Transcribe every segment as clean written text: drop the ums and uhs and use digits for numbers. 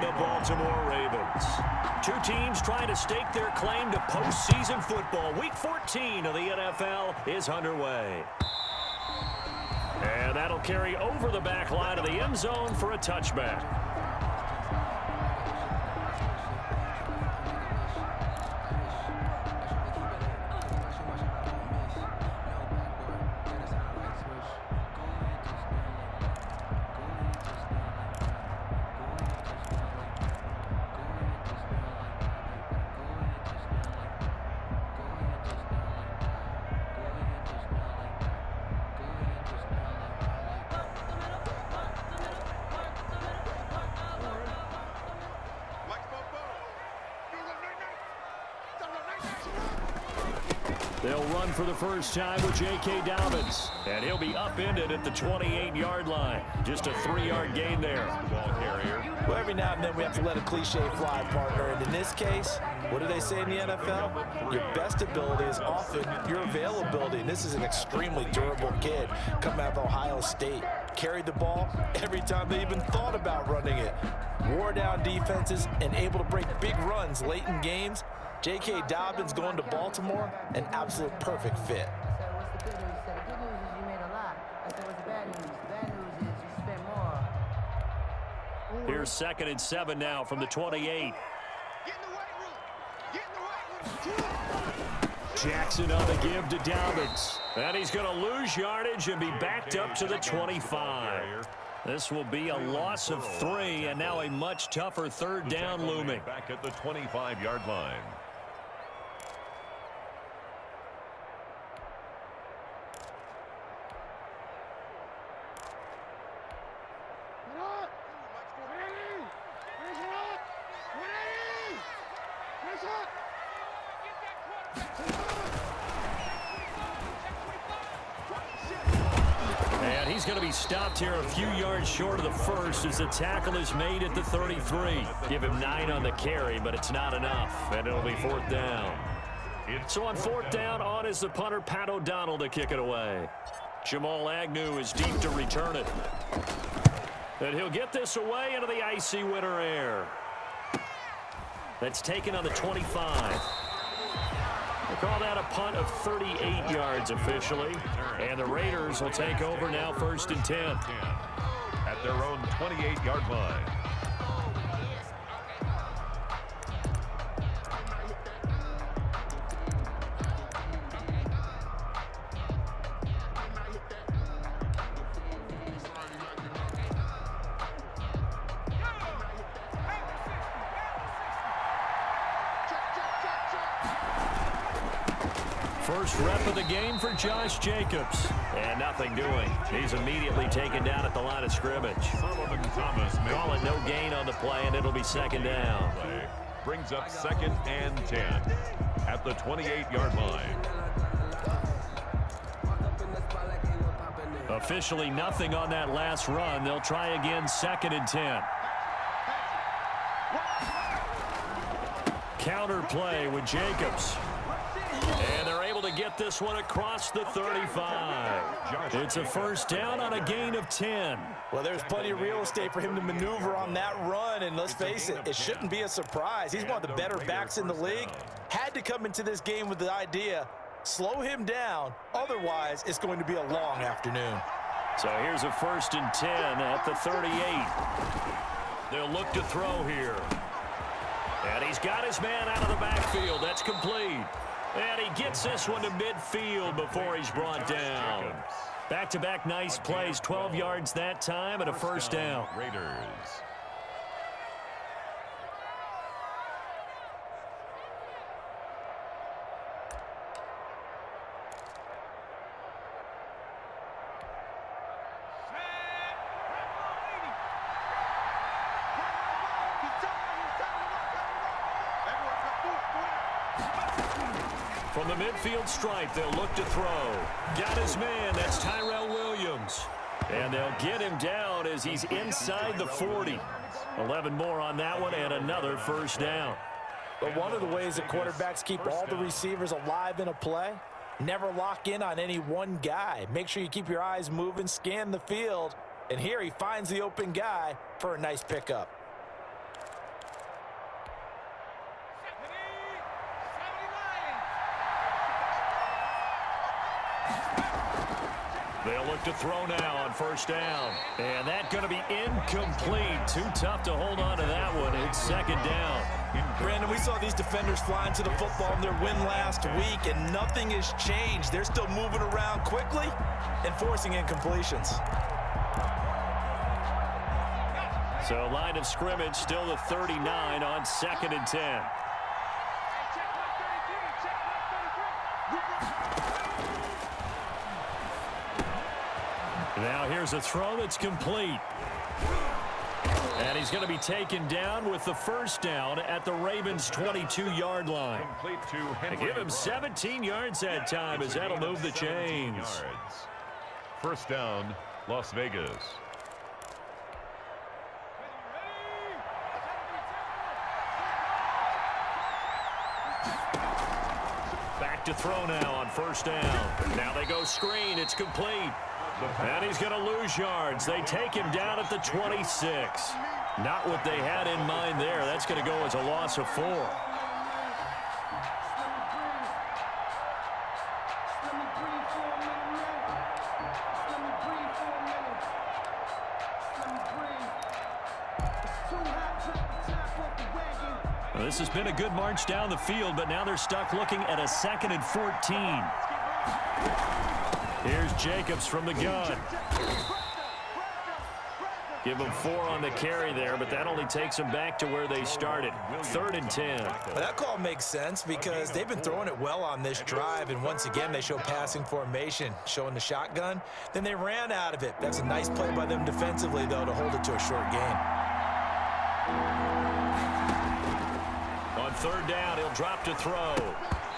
the Baltimore Ravens. Two teams trying to stake their claim to postseason football. Week 14 of the NFL is underway. And that'll carry over the back line of the end zone for a touchback. They'll run for the first time with J.K. Dobbins. And he'll be upended at the 28-yard line. Just a 3-yard gain there. Ball carrier. Well, every now and then we have to let a cliche fly, partner. And in this case, what do they say in the NFL? Your best ability is often your availability. And this is an extremely durable kid coming out of Ohio State. Carried the ball every time they even thought about running it. Wore down defenses and able to break big runs late in games. J.K. Dobbins going to Baltimore, an absolute perfect fit. What's the good news? The good news is you made a lot. I said, what's the bad news? The bad news is you spent more. Here's 2nd and 7 now from the 28. Jackson on the give to Dobbins. And he's going to lose yardage and be backed up to the 25. This will be a loss of 3, and now a much tougher 3rd down looming. Back at the 25-yard line. And he's going to be stopped here a few yards short of the first as the tackle is made at the 33. Give him 9 on the carry, but it's not enough, and it'll be 4th down. So on 4th down, on is the punter, Pat O'Donnell, to kick it away. Jamal Agnew is deep to return it. And he'll get this away into the icy winter air. That's taken on the 25. They call that a punt of 38 yards officially. And the Raiders will take over now 1st and 10. At their own 28-yard line. First rep of the game for Josh Jacobs. And nothing doing. He's immediately taken down at the line of scrimmage. Call it no gain on the play, and it'll be 2nd down. Brings up 2nd and 10 at the 28-yard line. Officially nothing on that last run. They'll try again 2nd and 10. Counter play with Jacobs. And they're able to get this one across the 35. It's a 1st down on a gain of 10. Well, there's plenty of real estate for him to maneuver on that run, and let's face it, it shouldn't be a surprise. He's one of the better backs in the league. Had to come into this game with the idea, slow him down, otherwise it's going to be a long afternoon. So here's a 1st and 10 at the 38. They'll look to throw here. And he's got his man out of the backfield. That's complete. And he gets this one to midfield before he's brought down. Back-to-back nice plays, 12 yards that time and a 1st down. Raiders. From the midfield stripe, they'll look to throw. Got his man. That's Tyrell Williams. And they'll get him down as he's inside the 40. 11 more on that one and another 1st down. But one of the ways that quarterbacks keep all the receivers alive in a play, never lock in on any one guy. Make sure you keep your eyes moving, scan the field. And here he finds the open guy for a nice pickup. They'll look to throw now on first down. And that's going to be incomplete. Too tough to hold on to that one. It's second down. Brandon, we saw these defenders flying to the football in their win last week, and nothing has changed. They're still moving around quickly and forcing incompletions. So line of scrimmage still the 39 on 2nd and 10. Now here's a throw that's complete. And he's going to be taken down with the first down at the Ravens' 22-yard line. They give him 17 yards that time as that'll move the chains. First down, Las Vegas. Back to throw now on first down. Now they go screen. It's complete. And he's going to lose yards. They take him down at the 26. Not what they had in mind there. That's going to go as a loss of 4. Well, this has been a good march down the field, but now they're stuck looking at a 2nd and 14. Here's Jacobs from the gun. Give them 4 on the carry there, but that only takes them back to where they started. 3rd and 10. Well, that call makes sense because they've been throwing it well on this drive, and once again they show passing formation, showing the shotgun. Then they ran out of it. That's a nice play by them defensively, though, to hold it to a short gain. On 3rd down, he'll drop to throw.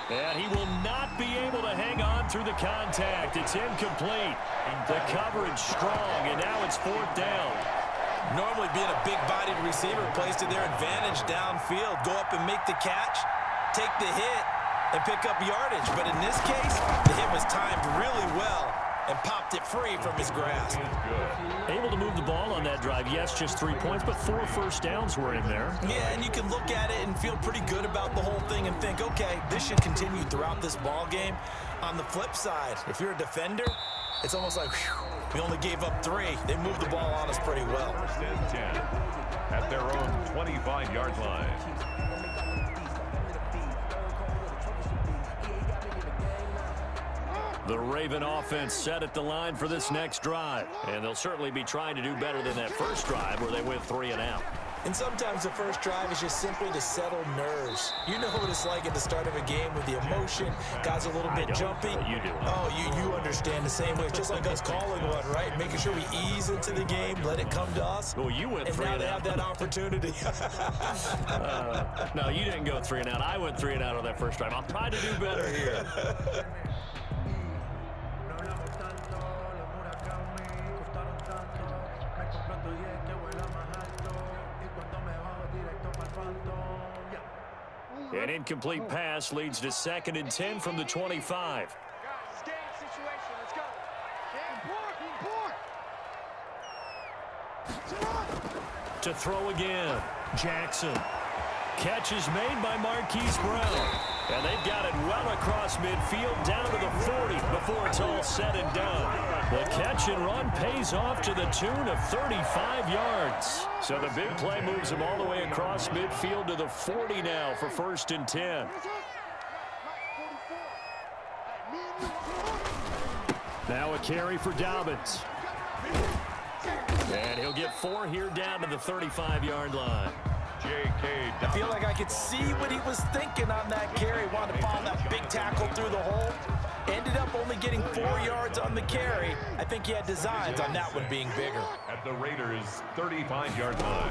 And he will not be able to hang on through the contact. It's incomplete. The coverage strong, and now it's 4th down. Normally being a big-bodied receiver plays to their advantage downfield. Go up and make the catch, take the hit, and pick up yardage. But in this case, the hit was timed really well and popped it free from his grasp. Able to move the ball on that drive. Yes, just 3 points, but 4 first downs were in there. Yeah, and you can look at it and feel pretty good about the whole thing and think, okay, this should continue throughout this ball game. On the flip side, if you're a defender, it's almost like, whew, we only gave up 3. They moved the ball on us pretty well. 1st and 10 at their own 25-yard line. The Raven offense set at the line for this next drive. And they'll certainly be trying to do better than that first drive where they went 3 and out. And sometimes the first drive is just simply to settle nerves. You know what it's like at the start of a game with the emotion. Guys are a little bit jumpy. But you do. Oh, you understand the same way. It's just like us calling one, right? Making sure we ease into the game, let it come to us. Well, you went 3 and and now they out. have that opportunity. No, you didn't go 3 and out. I went 3 and out on that first drive. I'll try to do better here. An incomplete pass leads to 2nd and 10 from the 25. To throw again. Jackson. Catch is made by Marquise Brown. And they've got it well across midfield down to the 40 before it's all said and done. The catch and run pays off to the tune of 35 yards. So the big play moves him all the way across midfield to the 40 now for 1st and 10. Now a carry for Dobbins. And he'll get 4 here down to the 35-yard line. I feel like I could see what he was thinking on that carry. Wanted to follow that big tackle through the hole. Ended up only getting 4 yards on the carry. I think he had designs on that one being bigger. At the Raiders' 35-yard line.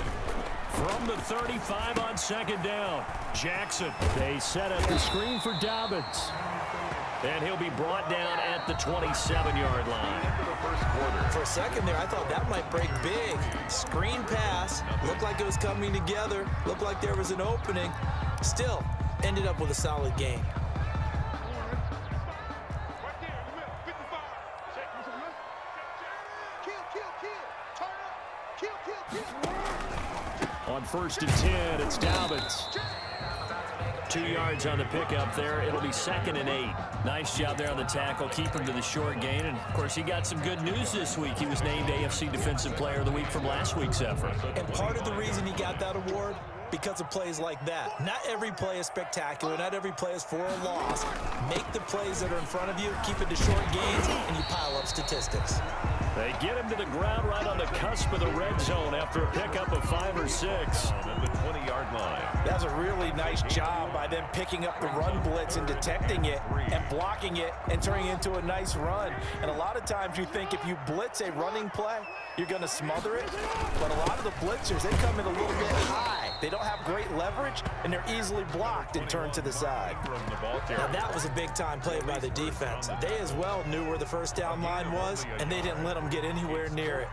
From the 35 on 2nd down, Jackson. They set up the screen for Dobbins. And he'll be brought down at the 27-yard line. For a second there, I thought that might break big. Screen pass. Looked like it was coming together. Looked like there was an opening. Still, ended up with a solid game. On 1st and 10, it's Dobbins. 2 yards on the pickup there. It'll be 2nd and 8. Nice job there on the tackle. Keep him to the short gain. And, of course, he got some good news this week. He was named AFC Defensive Player of the Week from last week's effort. And part of the reason he got that award, because of plays like that. Not every play is spectacular. Not every play is for a loss. Make the plays that are in front of you, keep it to short gains, and you pile up statistics. They get him to the ground right on the cusp of the red zone after a pickup of 5 or 6. At the 20-yard line. That's a really nice job by them picking up the run blitz and detecting it and blocking it and turning it into a nice run. And a lot of times you think if you blitz a running play, you're going to smother it. But a lot of the blitzers, they come in a little bit high. They don't have great leverage, and they're easily blocked and turned to the side. Now, that was a big-time play by the defense. They as well knew where the first down line was, and they didn't let them get anywhere near it.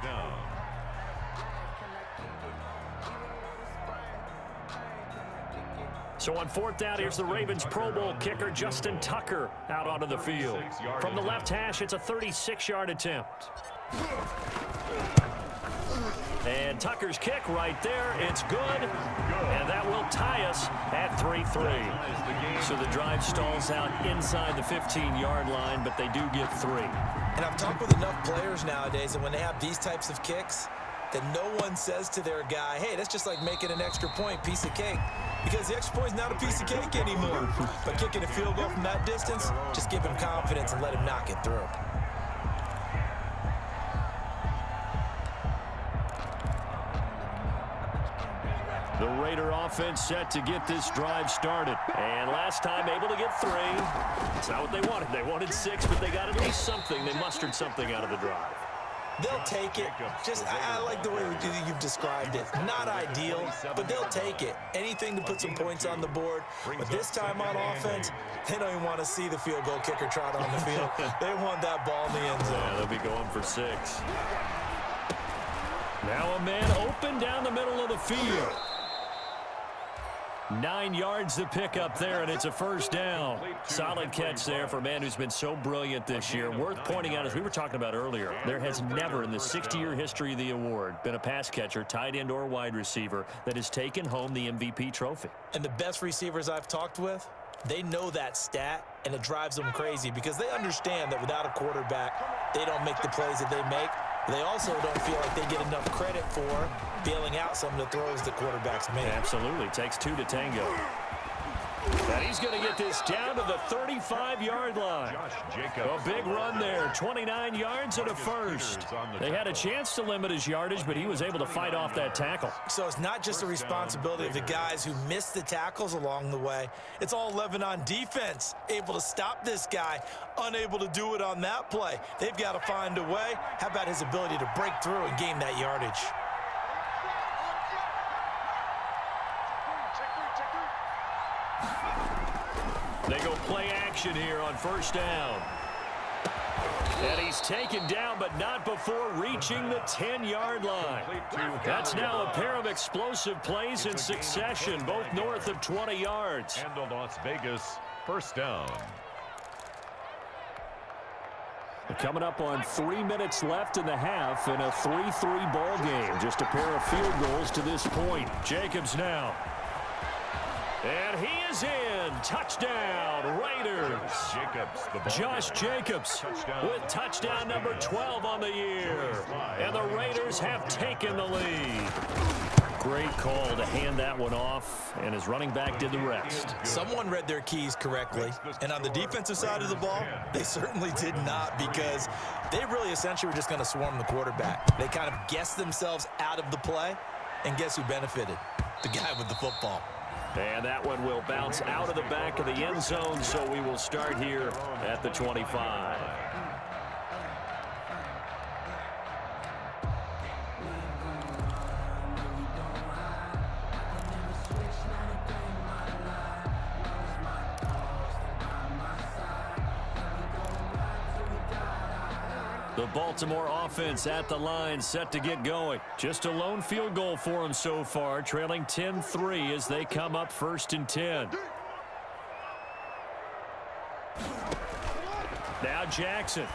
So on 4th down, here's the Ravens Pro Bowl kicker Justin Tucker out onto the field. From the left hash, it's a 36-yard attempt. And Tucker's kick right there. It's good. And that will tie us at 3-3. So the drive stalls out inside the 15-yard line, but they do get 3. And I've talked with enough players nowadays, and when they have these types of kicks, that no one says to their guy, hey, that's just like making an extra point, piece of cake. Because the extra point is not a piece of cake anymore. But kicking a field goal from that distance, just give him confidence and let him knock it through. The Raider offense set to get this drive started. And last time able to get 3. It's not what they wanted. They wanted 6, but they got at least something. They mustered something out of the drive. They'll take it. I like the way you've described it. Not ideal, but they'll take it. Anything to put some points on the board. But this time on offense, they don't even want to see the field goal kicker trot on the field. They want that ball in the end zone. Yeah, they'll be going for 6. Now a man open down the middle of the field. 9 yards to pick up there, and it's a first down. Solid catch there for a man who's been so brilliant this year. Worth pointing out, as we were talking about earlier, there has never in the 60-year history of the award been a pass catcher, tight end, or wide receiver that has taken home the MVP trophy. And the best receivers I've talked with, they know that stat, and it drives them crazy because they understand that without a quarterback, they don't make the plays that they make. They also don't feel like they get enough credit for bailing out some of the throws the quarterbacks make. Absolutely. Takes 2 to tango. And he's going to get this down to the 35-yard line. A big run there. 29 yards and a first. They had a chance to limit his yardage, but he was able to fight off that tackle. So it's not just the responsibility of the guys who missed the tackles along the way. It's all 11 on defense. Able to stop this guy. Unable to do it on that play. They've got to find a way. How about his ability to break through and gain that yardage? They go play action here on first down. And he's taken down, but not before reaching the 10-yard line. That's now a pair of explosive plays in succession, both north of 20 yards. And the Las Vegas first down. Coming up on 3 minutes left in the half in a 3-3 ball game. Just a pair of field goals to this point. Jacobs now. And he is in. Touchdown, Raiders. Josh Jacobs with touchdown number 12 on the year. And the Raiders have taken the lead. Great call to hand that one off, and his running back did the rest. Someone read their keys correctly, and on the defensive side of the ball, they certainly did not, because they really essentially were just going to swarm the quarterback. They kind of guessed themselves out of the play, and guess who benefited? The guy with the football. And that one will bounce out of the back of the end zone, so we will start here at the 25. The Baltimore offense at the line, set to get going. Just a lone field goal for them so far, trailing 10-3 as they come up 1st and 10. Now Jackson.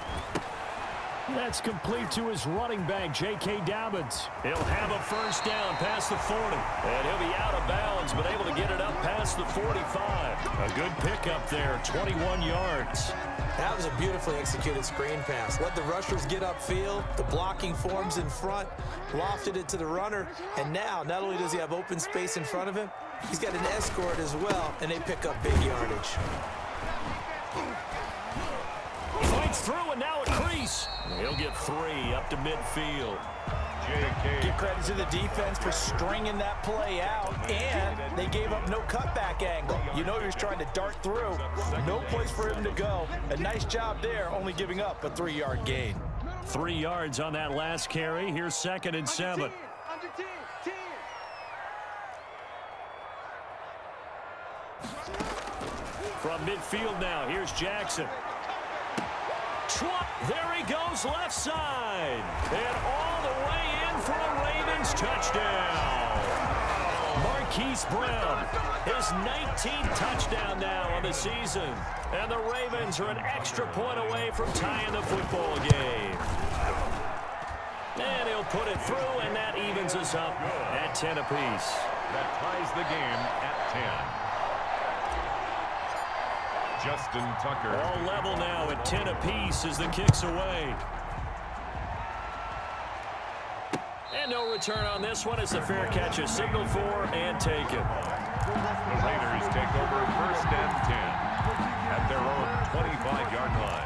That's complete to his running back, J.K. Dobbins. He'll have a first down past the 40. And he'll be out of bounds yards, but able to get it up past the 45. A good pickup there, 21 yards. That was a beautifully executed screen pass. Let the rushers get upfield. The blocking forms in front. Lofted it to the runner. And now, not only does he have open space in front of him, he's got an escort as well, and they pick up big yardage. Fights through, and now a crease. He'll get 3 up to midfield. Give credit to the defense for stringing that play out, and they gave up no cutback angle. You know he was trying to dart through. No place for him to go. A nice job there, only giving up a 3-yard gain. 3 yards on that last carry. Here's 2nd and 7. From midfield now, here's Jackson. There he goes, left side. And all the way in for a Ravens touchdown. Marquise Brown, his 19th touchdown now on the season. And the Ravens are an extra point away from tying the football game. And he'll put it through, and that evens us up at 10 apiece. That ties the game at 10. Justin Tucker. All level now at 10 apiece as the kick's away. And no return on this one as the fair catch is signaled for and taken. The Raiders take over 1st and 10 at their own 25-yard line.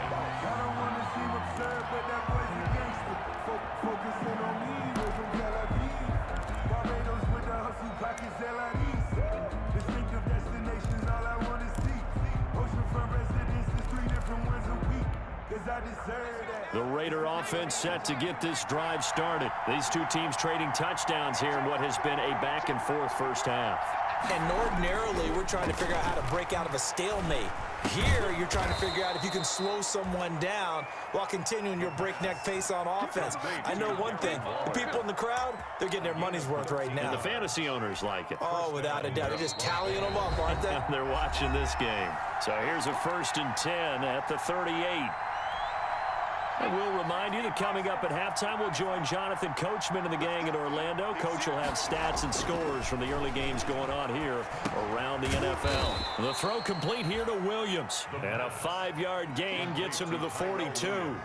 The Raider offense set to get this drive started. These two teams trading touchdowns here in what has been a back-and-forth first half. And ordinarily, we're trying to figure out how to break out of a stalemate. Here, you're trying to figure out if you can slow someone down while continuing your breakneck pace on offense. I know one thing. The people in the crowd, they're getting their money's worth right now. And the fantasy owners like it. Oh, without a doubt. They're just tallying them up, aren't they? They're watching this game. So here's a 1st and 10 at the 38. And we'll remind you that coming up at halftime, we'll join Jonathan Coachman and the gang in Orlando. Coach will have stats and scores from the early games going on here around the NFL. The throw complete here to Williams. And a 5-yard gain gets him to the 42.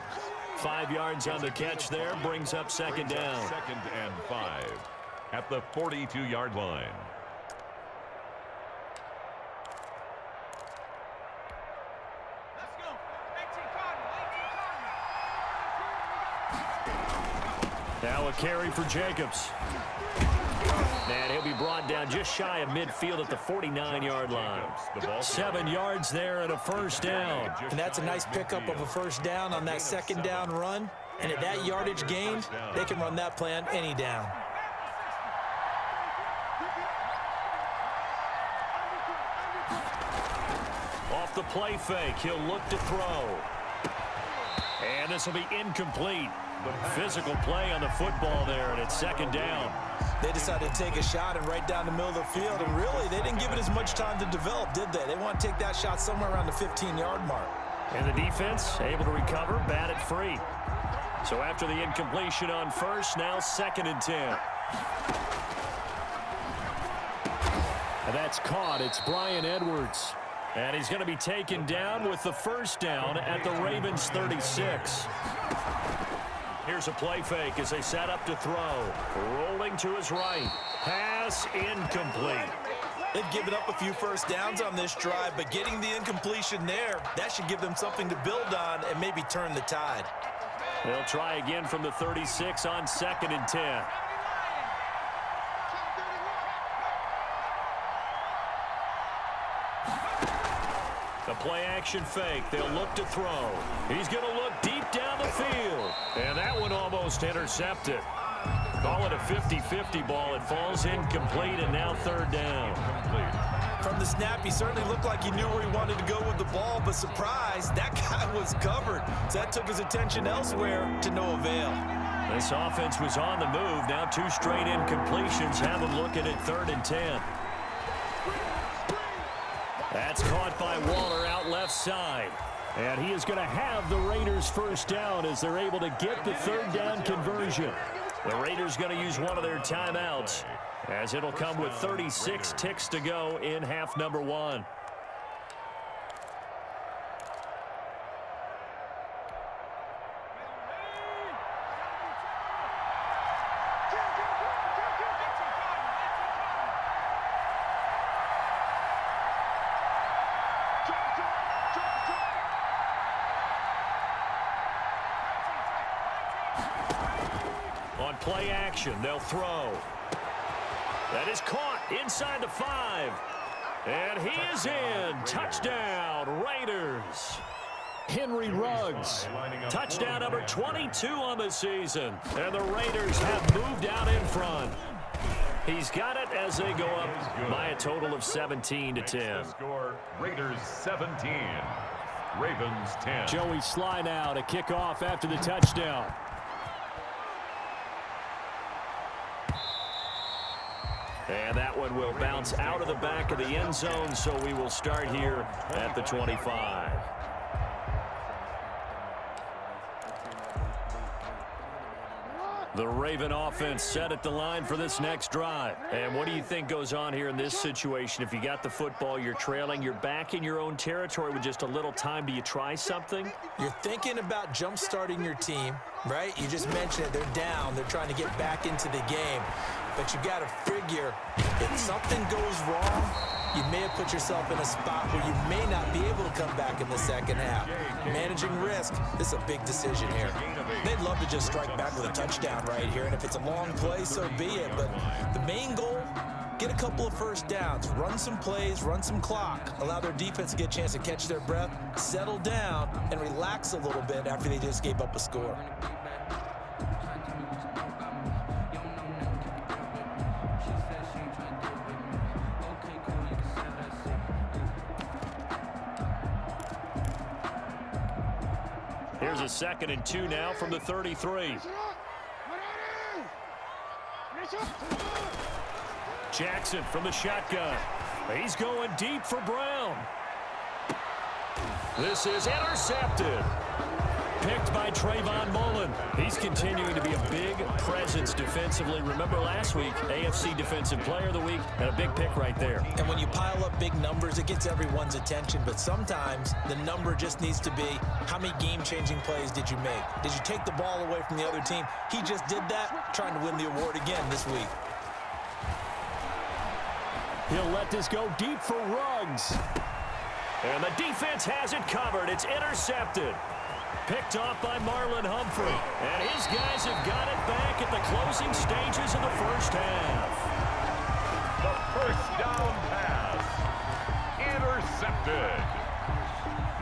5 yards on the catch there brings up 2nd down. 2nd and 5 at the 42-yard line. Now a carry for Jacobs. And he'll be brought down just shy of midfield at the 49-yard line. 7 yards there and a 1st down. And that's a nice pickup of a 1st down on that 2nd down run. And at that yardage gain, they can run that play on any down. Off the play fake, he'll look to throw. And this will be incomplete. Physical play on the football there, and it's 2nd down. They decided to take a shot and right down the middle of the field, and really, they didn't give it as much time to develop, did they? They want to take that shot somewhere around the 15-yard mark. And the defense able to recover, bat it free. So after the incompletion on 1st, now 2nd and 10. And that's caught. It's Brian Edwards. And he's going to be taken down with the 1st down at the Ravens 36. Here's a play fake as they set up to throw. Rolling to his right. Pass incomplete. They've given up a few 1st downs on this drive, but getting the incompletion there, that should give them something to build on and maybe turn the tide. They'll try again from the 36 on 2nd and 10. The play action fake. They'll look to throw. He's going to look deep down the field. And that one almost intercepted. Call it a 50-50 ball. It falls incomplete, and now 3rd down. From the snap, he certainly looked like he knew where he wanted to go with the ball, but surprise, that guy was covered. So that took his attention elsewhere to no avail. This offense was on the move. Now 2 straight incompletions have them looking at 3rd and 10. That's caught by Waller out left side. And he is going to have the Raiders 1st down as they're able to get the 3rd down conversion. The Raiders going to use one of their timeouts. as it'll come with 36 ticks to go in half number one. On play action, they'll throw. That is caught inside the 5. And he is in. Touchdown, Raiders. Henry Ruggs. Touchdown number 22 on the season. And the Raiders have moved out in front. He's got it as they go up by a total of 17-10. Score, Raiders 17. Ravens 10. Joey slide out, a kickoff after the touchdown. And that one will bounce out of the back of the end zone, so we will start here at the 25. The Raven offense set at the line for this next drive. And what do you think goes on here in this situation? If you got the football, you're trailing, you're back in your own territory with just a little time. Do you try something? You're thinking about jump-starting your team, right? You just mentioned it. They're down. They're trying to get back into the game. But you got to figure, if something goes wrong, you may have put yourself in a spot where you may not be able to come back in the second half. Managing risk, this is a big decision here. They'd love to just strike back with a touchdown right here, and if it's a long play, so be it. But the main goal, get a couple of first downs, run some plays, run some clock, allow their defense to get a chance to catch their breath, settle down, and relax a little bit after they just gave up a score. Here's a 2nd and 2 now from the 33. Jackson from the shotgun. He's going deep for Brown. This is intercepted. Picked by Trayvon Mullen. He's continuing to be a big presence defensively. Remember last week, AFC Defensive Player of the Week, and a big pick right there. And when you pile up big numbers, it gets everyone's attention. But sometimes the number just needs to be, how many game-changing plays did you make? Did you take the ball away from the other team? He just did that, trying to win the award again this week. He'll let this go deep for Ruggs. And the defense has it covered. It's intercepted. Picked off by Marlon Humphrey. And his guys have got it back at the closing stages of the first half. The first down pass. Intercepted.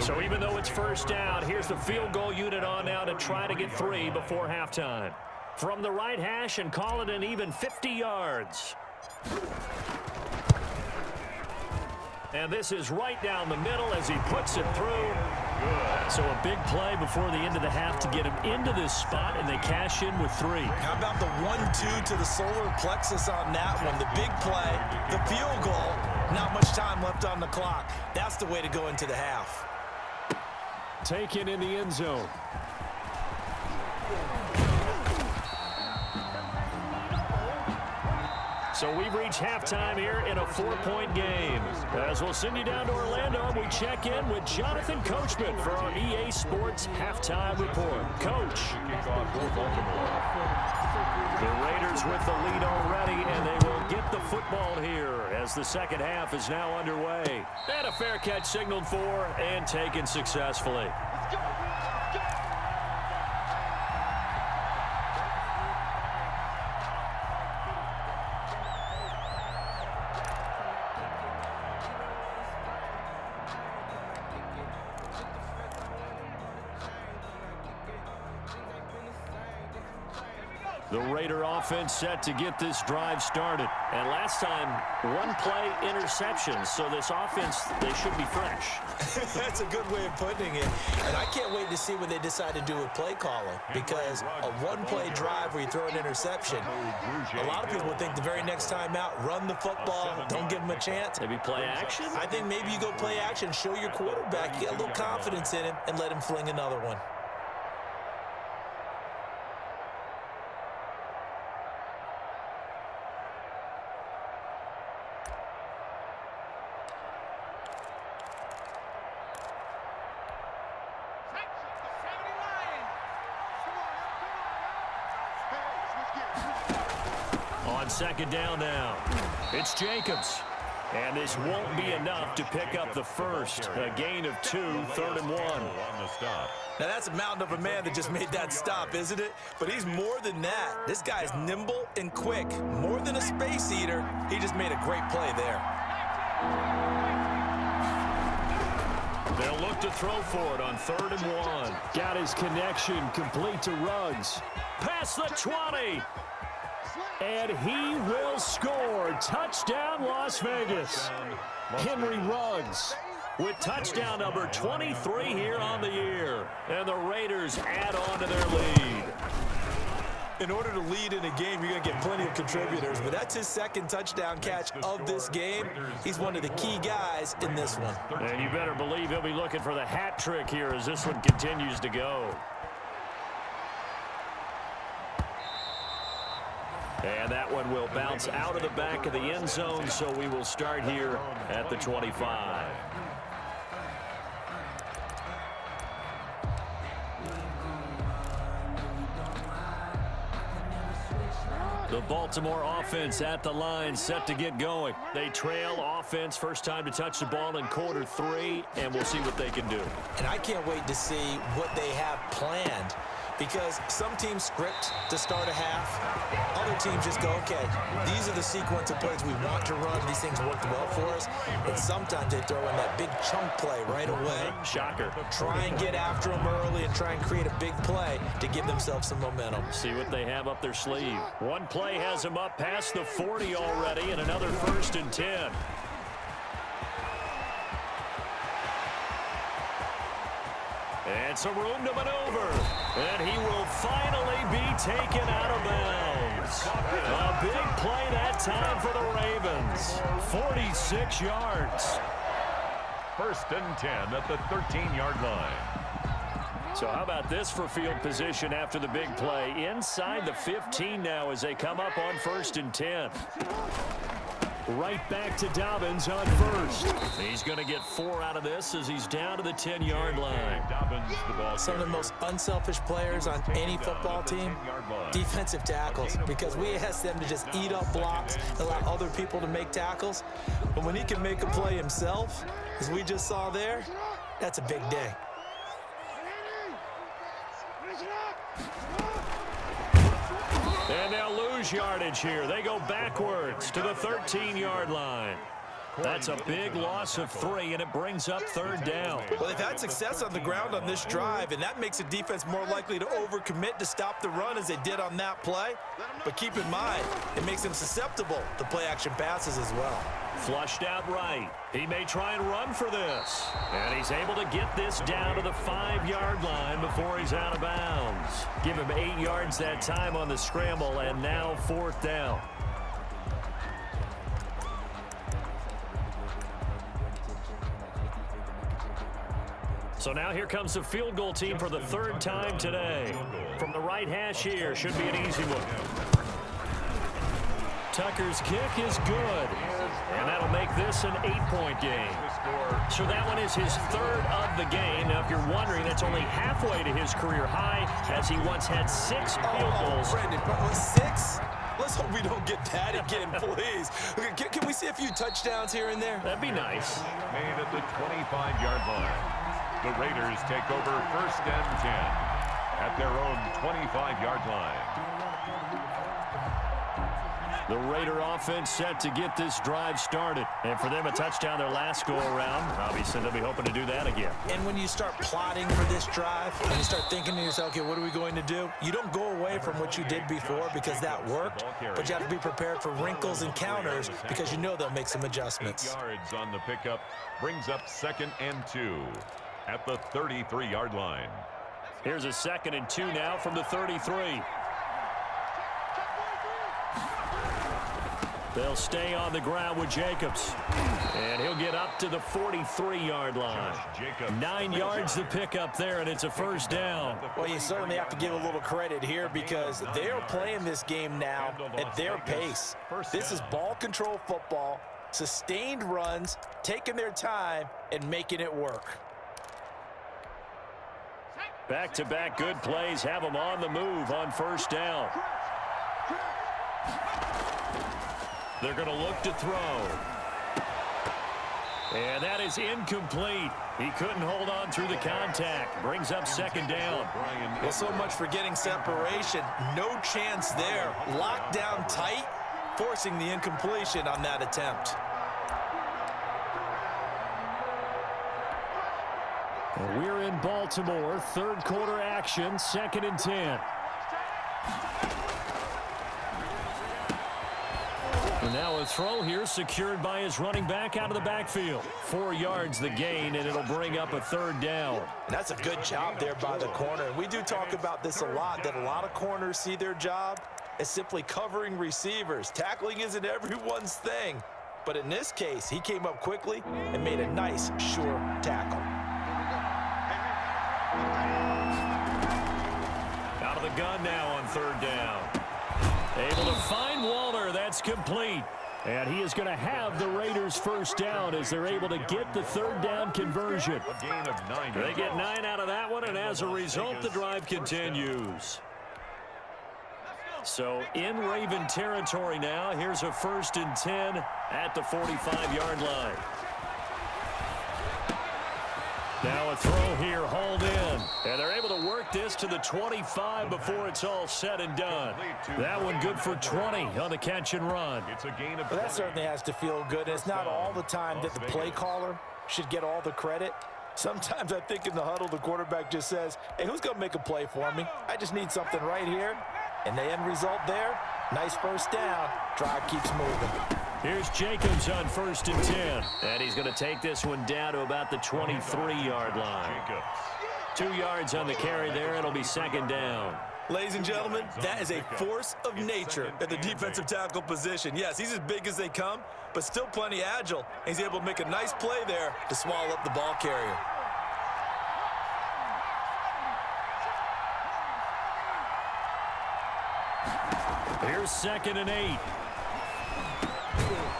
So even though it's first down, here's the field goal unit on now to try to get 3 before halftime. From the right hash and call it an even 50 yards. And this is right down the middle as he puts it through. Good. So a big play before the end of the half to get him into this spot, and they cash in with 3. How about the 1-2 to the solar plexus on that one? The big play, the field goal, not much time left on the clock. That's the way to go into the half. Taken in the end zone. So we've reached halftime here in a 4-point game. As we'll send you down to Orlando, we check in with Jonathan Coachman for our EA Sports Halftime Report. Coach. The Raiders with the lead already, and they will get the football here as the second half is now underway. And a fair catch signaled for and taken successfully. The Raider offense set to get this drive started. And last time, 1-play interception. So this offense, they should be fresh. That's a good way of putting it. And I can't wait to see what they decide to do with play calling. Because a 1-play drive where you throw an interception, a lot of people would think the very next time out, run the football, don't give them a chance. Maybe play action? I think maybe you go play action, show your quarterback, you get a little confidence in him, and let him fling another one. on second down now. It's Jacobs. And this won't be enough to pick up the first. A gain of 2, 3rd and 1. On the stop. Now, that's a mountain of a man that just made that stop, isn't it? But he's more than that. This guy is nimble and quick. More than a space eater, he just made a great play there. They'll look to throw for it on 3rd and 1. Got his connection complete to Ruggs. Past the 20. And he will score. Touchdown, Las Vegas. Henry Ruggs with touchdown number 23 here on the year. And the Raiders add on to their lead. In order to lead in a game, you're going to get plenty of contributors, but that's his second touchdown catch of this game. He's one of the key guys in this one. And you better believe he'll be looking for the hat trick here as this one continues to go. And that one will bounce out of the back of the end zone, so we will start here at the 25. The Baltimore offense at the line, set to get going. They trail offense, first time to touch the ball in quarter 3, and we'll see what they can do. And I can't wait to see what they have planned, because some teams script to start a half. Other teams just go, okay, these are the sequence of plays we want to run. These things worked well for us. And sometimes they throw in that big chunk play right away. Shocker. Try and get after them early and try and create a big play to give themselves some momentum. See what they have up their sleeve. One play has them up past the 40 already, and another 1st and 10. And some room to maneuver. And he will finally be taken out of bounds. A big play that time for the Ravens. 46 yards. 1st and 10 at the 13-yard line. So how about this for field position after the big play? Inside the 15 now as they come up on 1st and 10. Right back to Dobbins on 1st. He's going to get 4 out of this as he's down to the 10-yard line. Some of the most unselfish players on any football team, defensive tackles, because we ask them to just eat up blocks and allow other people to make tackles. But when he can make a play himself, as we just saw there, that's a big day. And they'll lose yardage here. They go backwards to the 13-yard line. That's a big loss of 3, and it brings up 3rd down. Well, they've had success on the ground on this drive, and that makes a defense more likely to overcommit to stop the run as they did on that play. But keep in mind, it makes them susceptible to play-action passes as well. Flushed out right. He may try and run for this. And he's able to get this down to the 5-yard line before he's out of bounds. Give him 8 yards that time on the scramble, and now 4th down. So now here comes the field goal team for the 3rd time today. From the right hash here, should be an easy one. Tucker's kick is good. And that'll make this an 8-point game. So that one is his 3rd of the game. Now, if you're wondering, that's only halfway to his career high, as he once had 6 field goals. Brandon, 6? Let's hope we don't get that again, please. Can we see a few touchdowns here and there? That'd be nice. Made at the 25-yard line. The Raiders take over 1st and 10 at their own 25-yard line. The Raider offense set to get this drive started. And for them, a touchdown their last go-around. Obviously, they'll be hoping to do that again. And when you start plotting for this drive, and you start thinking to yourself, okay, what are we going to do? You don't go away from what you did before because that worked, but you have to be prepared for wrinkles and counters because you know they'll make some adjustments. 8 yards on the pickup brings up 2nd and 2 at the 33-yard line. Here's a 2nd and 2 now from the 33. They'll stay on the ground with Jacobs. And he'll get up to the 43-yard line. 9 yards to pick up there, and it's a 1st down. Well, you certainly have to give a little credit here because they are playing this game now at their pace. This is ball control football, sustained runs, taking their time, and making it work. Back-to-back good plays have them on the move on 1st down. They're going to look to throw. And that is incomplete. He couldn't hold on through the contact. Brings up second down. Well, so much for getting separation. No chance there. Locked down tight, forcing the incompletion on that attempt. We're in Baltimore. Third quarter action. 2nd and 10. And now a throw here secured by his running back out of the backfield. 4 yards the gain, and it'll bring up a 3rd down. And that's a good job there by the corner. We do talk about this a lot, that a lot of corners see their job as simply covering receivers. Tackling isn't everyone's thing. But in this case, he came up quickly and made a nice, sure tackle. Out of the gun now on 3rd down. Able to find Walter. That's complete. And he is going to have the Raiders' first down as they're able to get the 3rd down conversion. A gain of 9. They get 9 out of that one, and as a result, the drive continues. So in Raven territory now. Here's a 1st and 10 at the 45-yard line. Now a throw here, hauled in. And they're able to work this to the 25 before it's all said and done. That one good for 20 on the catch and run. It's a gain of Well, that certainly has to feel good. It's not all the time that the play caller should get all the credit. Sometimes I think in the huddle, the quarterback just says, hey, who's going to make a play for me? I just need something right here. And the end result there, nice first down. Drive keeps moving. Here's Jacobs on 1st and 10. And he's going to take this one down to about the 23-yard line. 2 yards on the carry there. It'll be 2nd down. Ladies and gentlemen, that is a force of nature at the defensive tackle position. Yes, he's as big as they come, but still plenty agile. He's able to make a nice play there to swallow up the ball carrier. Here's 2nd and 8.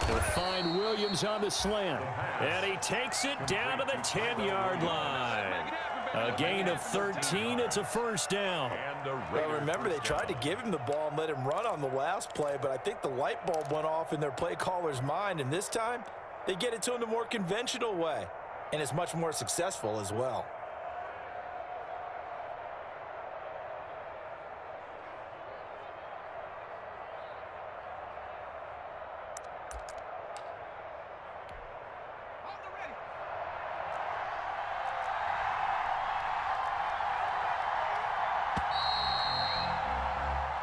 They'll find Williams on the slant. And he takes it down to the 10-yard line. A gain of 13. It's a first down. Well, remember, they tried to give him the ball and let him run on the last play, but I think the light bulb went off in their play caller's mind, and this time they get it to him the more conventional way, and it's much more successful as well.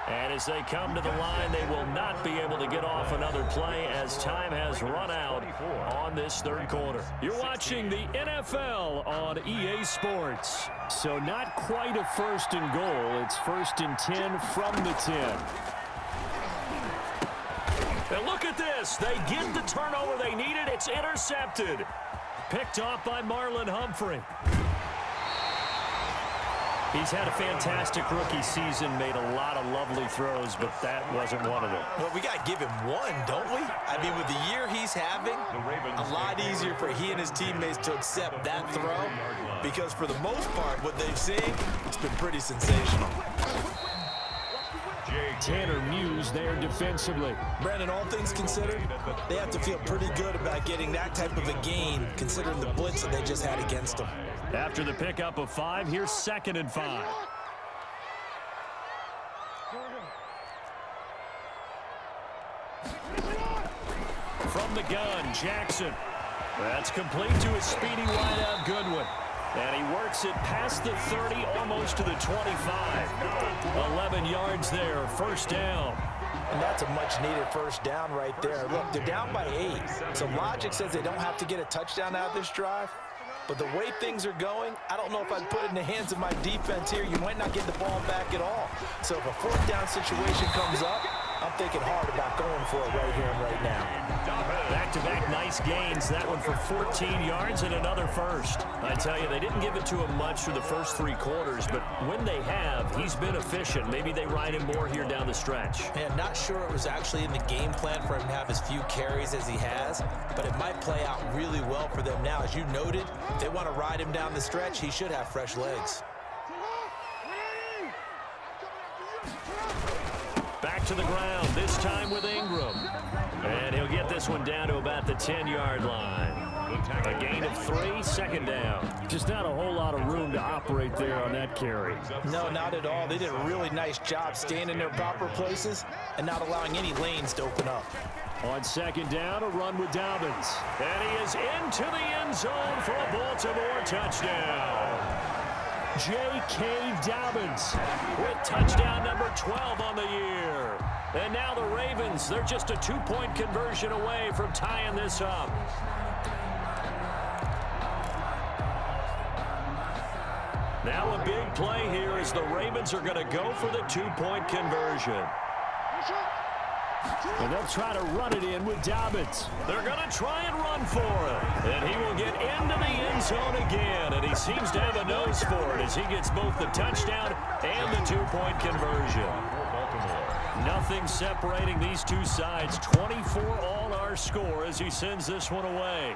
And as they come to the line, they will not be able to get off another play as time has run out on this 3rd quarter. You're watching the NFL on EA Sports. So not quite a 1st and goal. It's 1st and 10 from the 10. And look at this. They get the turnover they needed. It's intercepted. Picked off by Marlon Humphrey. He's had a fantastic rookie season, made a lot of lovely throws, but that wasn't one of them. Well, we got to give him one, don't we? I mean, with the year he's having, a lot easier for he and his teammates to accept that throw, because for the most part, what they've seen, it's been pretty sensational. Tanner Muse there defensively. Brandon, all things considered, they have to feel pretty good about getting that type of a gain, considering the blitz that they just had against them. After the pickup of 5, here's 2nd and 5. From the gun, Jackson. That's complete to a speedy wideout Goodwin. And he works it past the 30, almost to the 25. 11 yards there, first down. And that's a much-needed first down right there. Look, they're down by 8. So logic says they don't have to get a touchdown out of this drive. But the way things are going, I don't know if I'd put it in the hands of my defense here. You might not get the ball back at all. So if a 4th down situation comes up, I'm thinking hard about going for it right here and right now. Back-to-back nice gains. That one for 14 yards and another first. I tell you, they didn't give it to him much for the first 3 quarters, but when they have, he's been efficient. Maybe they ride him more here down the stretch. Man, not sure it was actually in the game plan for him to have as few carries as he has, but it might play out really well for them now. As you noted, if they want to ride him down the stretch, he should have fresh legs. Back to the ground, this time with Ingram. And he'll get this one down to about the 10-yard line. A gain of 3, second down. Just not a whole lot of room to operate there on that carry. No, not at all. They did a really nice job staying in their proper places and not allowing any lanes to open up. On second down, a run with Dobbins. And he is into the end zone for a Baltimore touchdown. J.K. Dobbins with touchdown number 12 on the year. And now the Ravens, they're just a 2-point conversion away from tying this up. Now a big play here as the Ravens are going to go for the 2-point conversion. And they'll try to run it in with Dobbins. They're going to try and run for it. And he will get into the end zone again. And he seems to have a nose for it as he gets both the touchdown and the 2-point conversion. Nothing separating these two sides. 24 all our score as he sends this one away.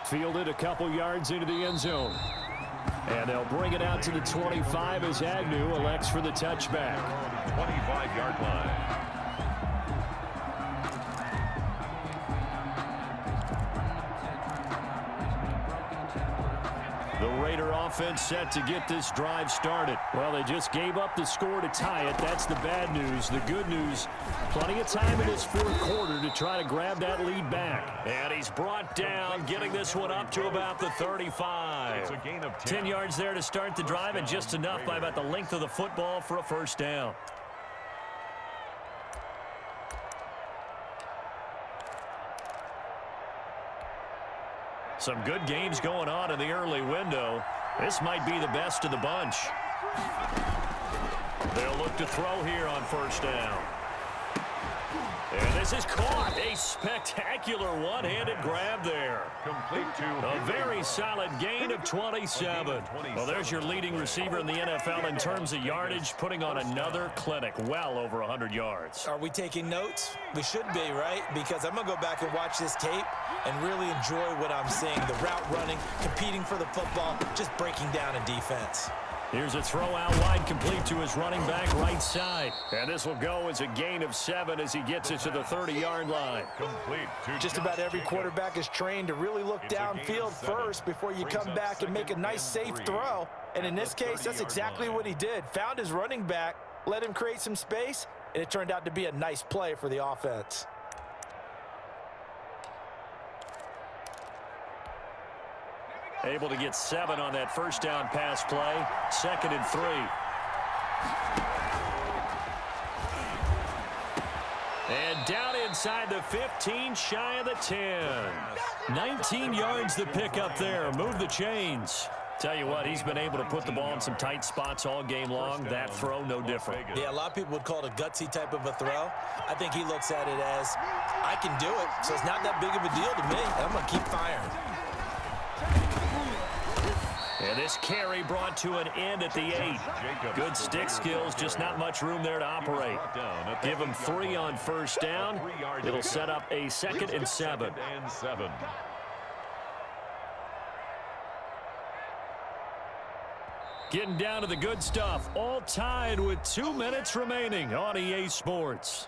Fielded a couple yards into the end zone. And they'll bring it out to the 25 as Agnew elects for the touchback. 25-yard line. The Raider offense set to get this drive started. Well, they just gave up the score to tie it. That's the bad news. The good news, plenty of time in this fourth quarter to try to grab that lead back. And he's brought down, getting this one up to about the 35. It's a gain of 10 yards there to start the drive, and just enough by about the length of the football for a first down. Some good games going on in the early window. This might be the best of the bunch. They'll look to throw here on first down. And this is caught. A spectacular one-handed grab there. Complete to A very solid gain of 27. Well, there's your leading receiver in the NFL in terms of yardage, putting on another clinic, well over 100 yards. Are we taking notes? We should be, right? Because I'm going to go back and watch this tape and really enjoy what I'm seeing. The route running, competing for the football, just breaking down in defense. Here's a throw out wide, complete to his running back right side. And this will go as a gain of 7 as he gets it to the 30-yard line. complete to Just about every quarterback is trained to really look downfield first before you come back and make a nice, safe throw. And in this case, that's exactly what he did. Found his running back, let him create some space, and it turned out to be a nice play for the offense. Able to get 7 on that first down pass play. 2nd and 3. And down inside the 15, shy of the 10. 19 yards to pick up there. Move the chains. Tell you what, he's been able to put the ball in some tight spots all game long. That throw, no different. Yeah, a lot of people would call it a gutsy type of a throw. I think he looks at it as, I can do it, so it's not that big of a deal to me. I'm going to keep firing. And this carry brought to an end at the 8. Good stick skills, just not much room there to operate. Give him 3 on first down. It'll set up a 2nd and 7. Getting down to the good stuff. All tied with 2 minutes remaining on EA Sports.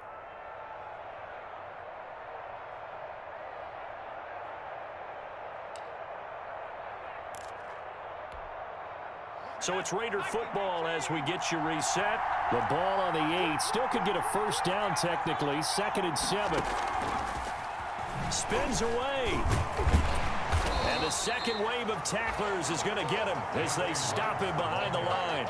So it's Raider football as we get you reset. The ball on the 8. Still could get a first down technically. 2nd and 7. Spins away. And the second wave of tacklers is going to get him as they stop him behind the line.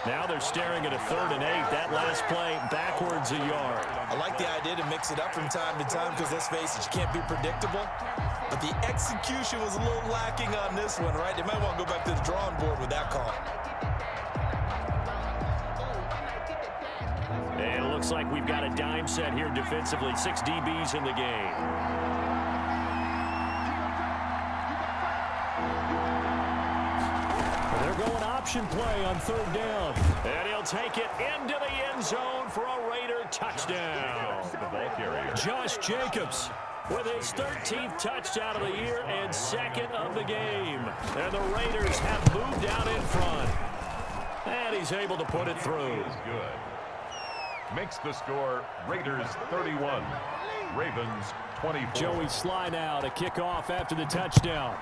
Now they're staring at a 3rd and 8. That last play backwards a yard. I like the idea to mix it up from time to time because, let's face it, you can't be predictable. But the execution was a little lacking on this one, right? They might want to go back to the drawing board with that call. And it looks like we've got a dime set here defensively. 6 DBs in the game. They're going option play on 3rd down. And he'll take it into the end zone for a Raider touchdown. Josh Jacobs with his 13th touchdown of the year and 2nd of the game. And the Raiders have moved out in front. And he's able to put it through. Good. Makes the score Raiders 31, Ravens 24. Joey Sly now to kick off after the touchdown.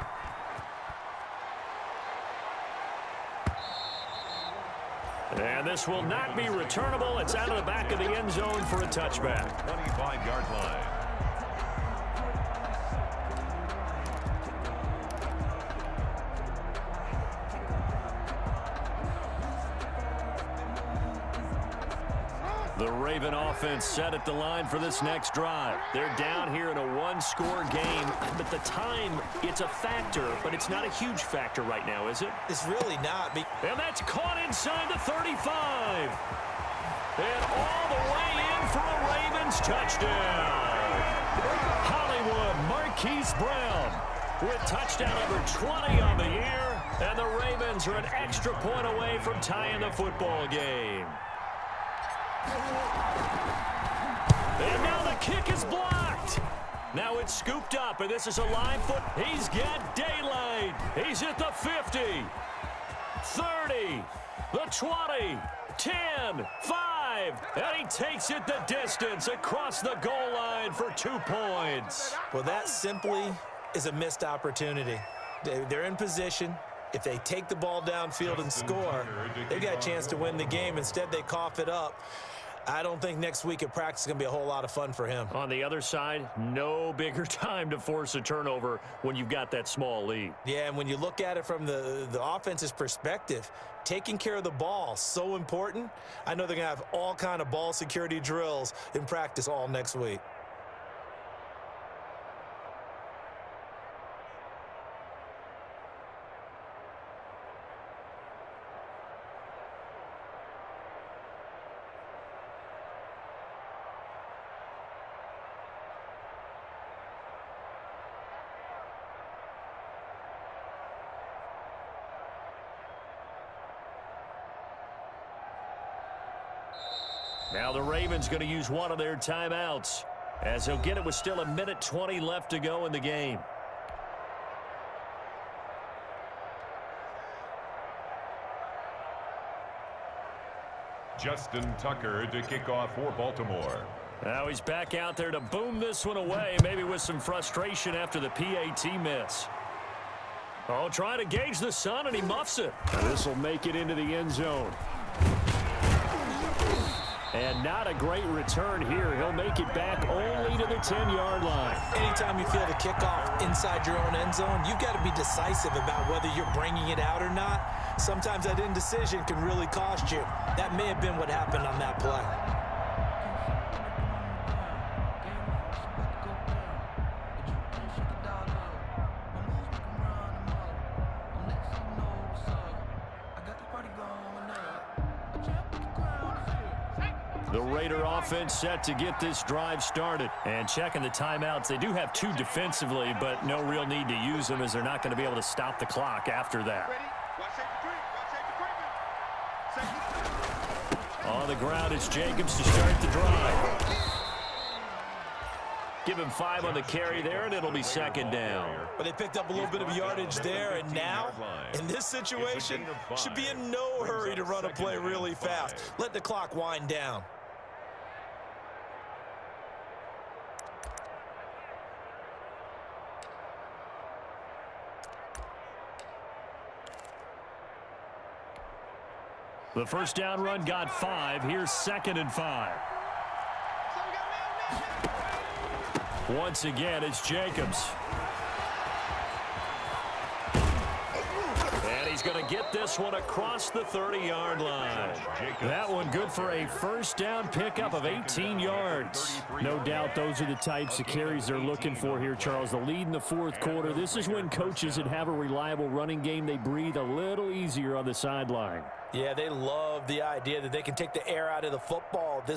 And this will not be returnable. It's out of the back of the end zone for a touchback. 25-yard line. The Raven offense set at the line for this next drive. They're down here in a one-score game, but the time, it's a factor, but it's not a huge factor right now, is it? It's really not. And that's caught inside the 35. And all the way in for a Ravens touchdown. Hollywood Marquise Brown with touchdown number 20 on the year, and the Ravens are an extra point away from tying the football game. And now the kick is blocked. Now it's scooped up, and this is a live foot. He's got daylight. He's at the 50, 30, the 20, 10, 5, and he takes it the distance across the goal line for 2 points. Well, that simply is a missed opportunity. They're in position. If they take the ball downfield and score, they got a chance to win the game. Instead, they cough it up. I don't think next week at practice is going to be a whole lot of fun for him. On the other side, no bigger time to force a turnover when you've got that small lead. Yeah, and when you look at it from the offense's perspective, taking care of the ball, so important. I know they're going to have all kind of ball security drills in practice all next week. Now the Ravens going to use one of their timeouts, as he'll get it with still 1:20 left to go in the game. Justin Tucker to kick off for Baltimore. Now he's back out there to boom this one away, maybe with some frustration after the PAT miss. Oh, trying to gauge the sun, and he muffs it. This will make it into the end zone. And not a great return here. He'll make it back only to the 10-yard line. Anytime you feel the kickoff inside your own end zone, you've got to be decisive about whether you're bringing it out or not. Sometimes that indecision can really cost you. That may have been what happened on that play. The Raider offense set to get this drive started. And checking the timeouts, they do have 2 defensively, but no real need to use them as they're not going to be able to stop the clock after that. On the ground, it's Jacobs to start the drive. Give him 5 on the carry there, and it'll be second down. But they picked up a little bit of yardage there, and now, in this situation, should be in no hurry to run a play really fast. Let the clock wind down. The first down run got 5. Here's 2nd and 5. Once again, it's Jacobs. And he's going to get this one across the 30-yard line. That one good for a first down pickup of 18 yards. No doubt those are the types of carries they're looking for here, Charles. The lead in the 4th quarter. This is when coaches that have a reliable running game, they breathe a little easier on the sideline. Yeah, they love the idea that they can take the air out of the football at this